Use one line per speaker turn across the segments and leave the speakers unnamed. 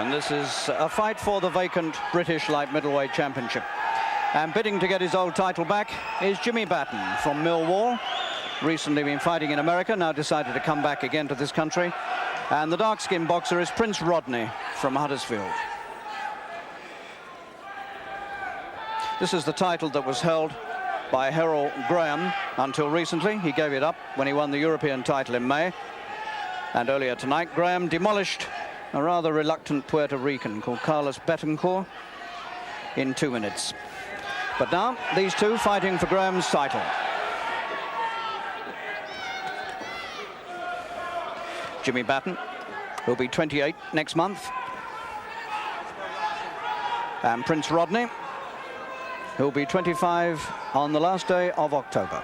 And this is a fight for the vacant British Light Middleweight Championship. And bidding to get his old title back is Jimmy Batten from Millwall. Recently been fighting in America, now decided to come back again to this country. And the dark-skinned boxer is Prince Rodney from Huddersfield. This is the title that was held by Harold Graham until recently. He gave it up when he won the European title in May. And earlier tonight, Graham demolished a rather reluctant Puerto Rican called Carlos Betancourt in 2 minutes. But now, these two fighting for Graham's title. Jimmy Batten, who'll be 28 next month. And Prince Rodney, who'll be 25 on the last day of October.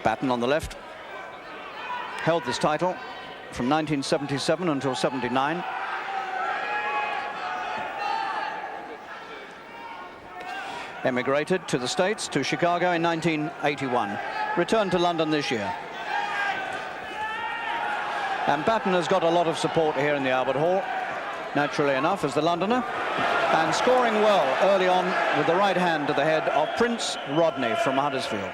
Batten on the left held this title from 1977 until 79. Emigrated to the States, to Chicago in 1981. Returned to London this year. And Batten has got a lot of support here in the Albert Hall, naturally enough, as the Londoner, and scoring well early on with the right hand to the head of Prince Rodney from Huddersfield.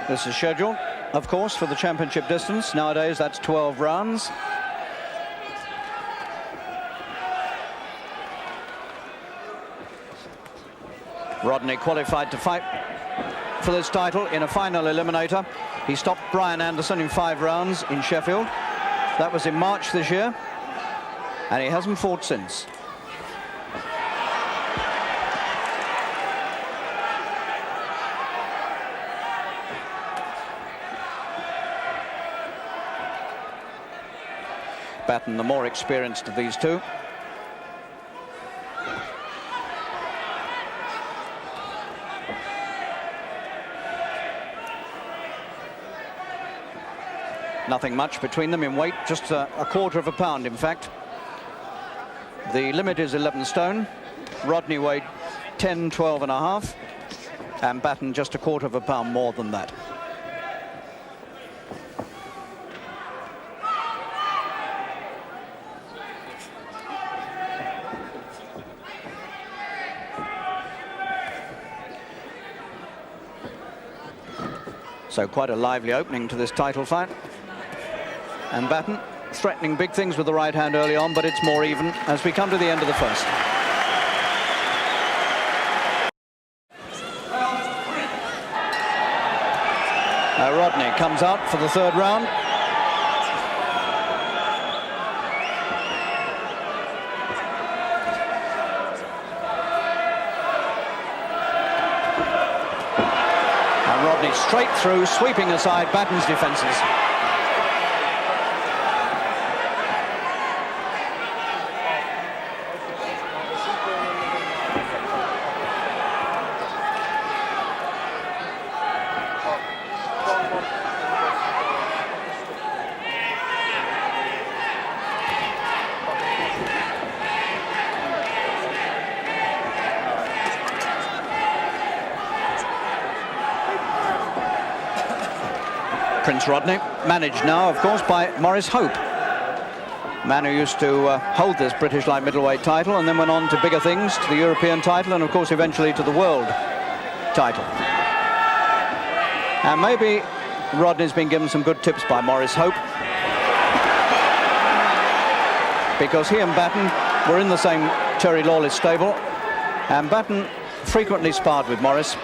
This is scheduled, of course, for the championship distance. Nowadays, that's 12 rounds. Rodney qualified to fight for this title in a final eliminator. He stopped Brian Anderson in 5 rounds in Sheffield. That was in March this year, and he hasn't fought since. Batten, the more experienced of these two. Nothing much between them in weight, just a quarter of a pound, in fact. The limit is 11 stone. Rodney weighed 10, 12 and a half, and Batten just a quarter of a pound more than that. So quite a lively opening to this title fight. And Batten threatening big things with the right hand early on, but it's more even as we come to the end of the first. Now Rodney comes out for the third round. Rodney straight through, sweeping aside Batten's defences. Prince Rodney, managed now, of course, by Maurice Hope, man who used to hold this British Light Middleweight title and then went on to bigger things, to the European title and, of course, eventually to the world title. And maybe Rodney's been given some good tips by Maurice Hope, because he and Batten were in the same Terry Lawless stable, and Batten frequently sparred with Maurice,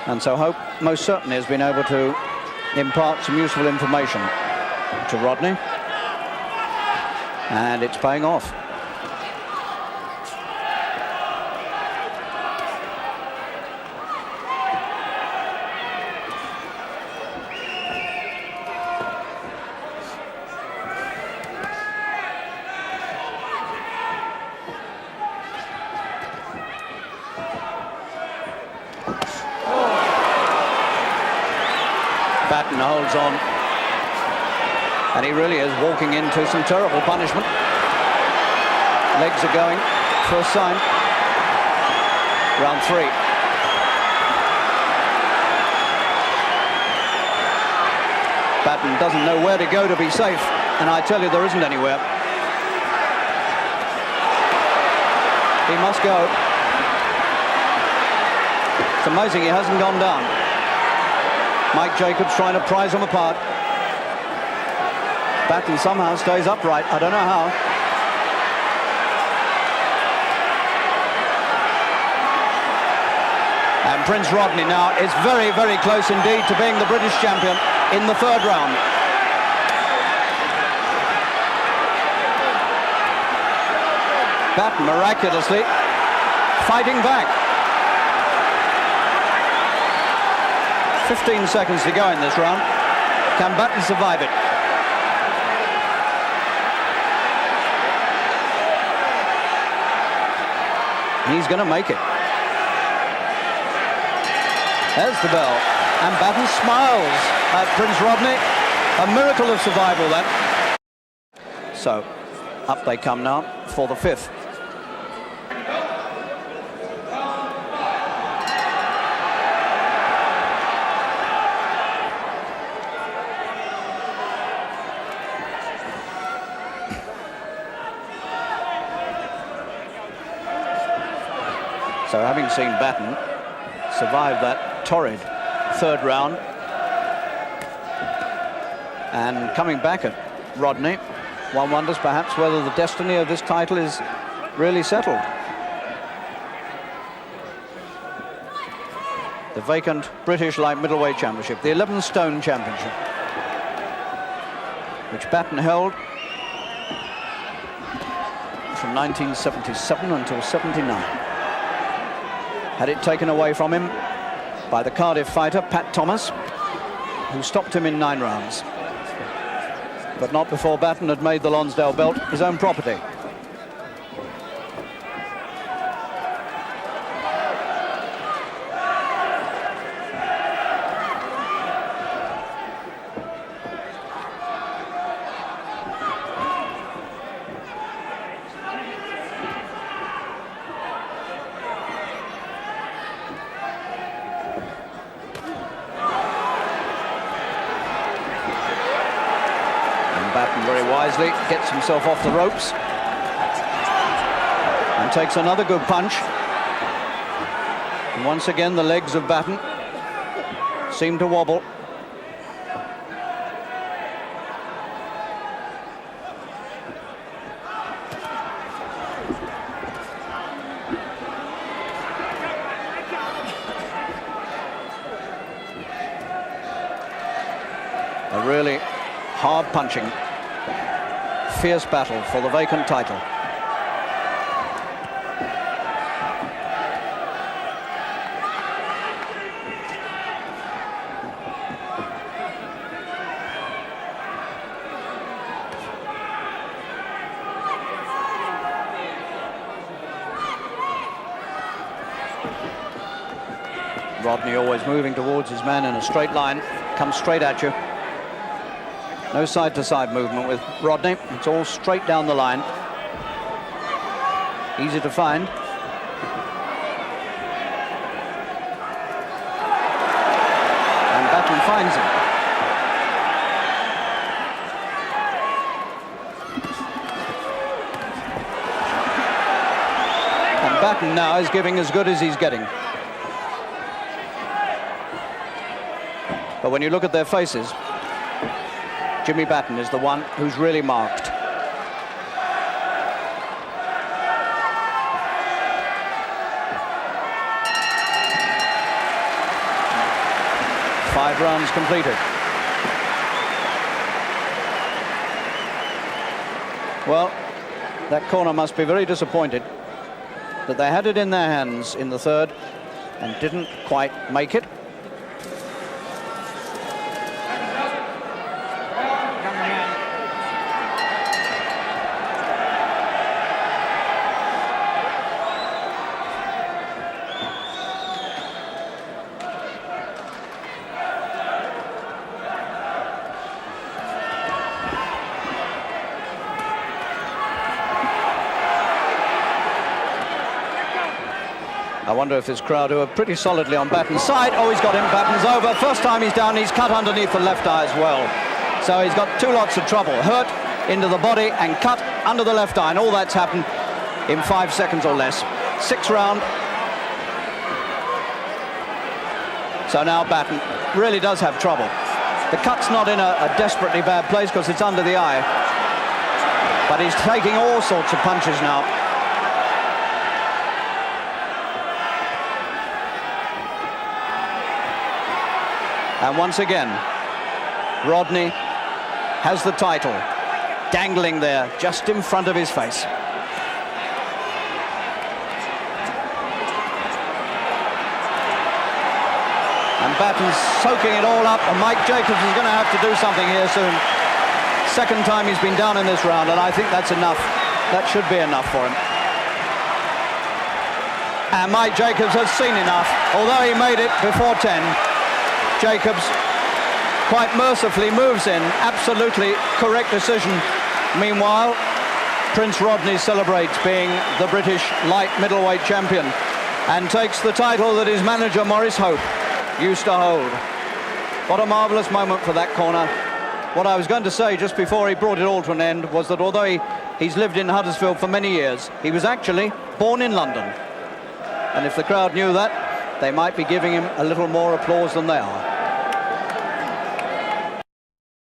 and so Hope most certainly has been able to impart some useful information to Rodney, and it's paying off. Batten holds on, and he really is walking into some terrible punishment. Legs are going, first sign. Round 3. Batten doesn't know where to go to be safe, and I tell you, there isn't anywhere. He must go. It's amazing he hasn't gone down. Mike Jacobs trying to prise him apart. Batten somehow stays upright. I don't know how. And Prince Rodney now is very, very close indeed to being the British champion in the 3rd round. Batten miraculously fighting back. 15 seconds to go in this round. Can Batten survive it? He's going to make it. There's the bell. And Batten smiles at Prince Rodney. A miracle of survival, then. So, up they come now for the 5th. So having seen Batten survive that torrid 3rd round and coming back at Rodney, one wonders perhaps whether the destiny of this title is really settled. The vacant British Light Middleweight Championship, the 11 stone championship, which Batten held from 1977 until 79. Had it taken away from him by the Cardiff fighter, Pat Thomas, who stopped him in 9 rounds. But not before Batten had made the Lonsdale belt his own property. Batten very wisely gets himself off the ropes and takes another good punch. And once again, the legs of Batten seem to wobble. A really hard-punching, fierce battle for the vacant title. Rodney always moving towards his man in a straight line, comes straight at you. No side-to-side movement with Rodney. It's all straight down the line. Easy to find. And Batten finds him. And Batten now is giving as good as he's getting. But when you look at their faces, Jimmy Batten is the one who's really marked. Five rounds completed. Well, that corner must be very disappointed that they had it in their hands in the third and didn't quite make it. I wonder if this crowd, who are pretty solidly on Batten's side. Oh, he's got him. Batten's over. First time he's down, he's cut underneath the left eye as well. So he's got two lots of trouble. Hurt into the body and cut under the left eye. And all that's happened in 5 seconds or less. 6th round. So now Batten really does have trouble. The cut's not in a desperately bad place because it's under the eye. But he's taking all sorts of punches now. And once again, Rodney has the title dangling there just in front of his face. And Batten's soaking it all up, and Mike Jacobs is going to have to do something here soon. Second time he's been down in this round, and I think that's enough. That should be enough for him. And Mike Jacobs has seen enough. Although he made it before 10, Jacobs quite mercifully moves in. Absolutely correct decision. Meanwhile, Prince Rodney celebrates being the British light middleweight champion and takes the title that his manager Maurice Hope used to hold. What a marvellous moment for that corner. What I was going to say just before he brought it all to an end was that although he's lived in Huddersfield for many years, he was actually born in London. And if the crowd knew that, they might be giving him a little more applause than they are.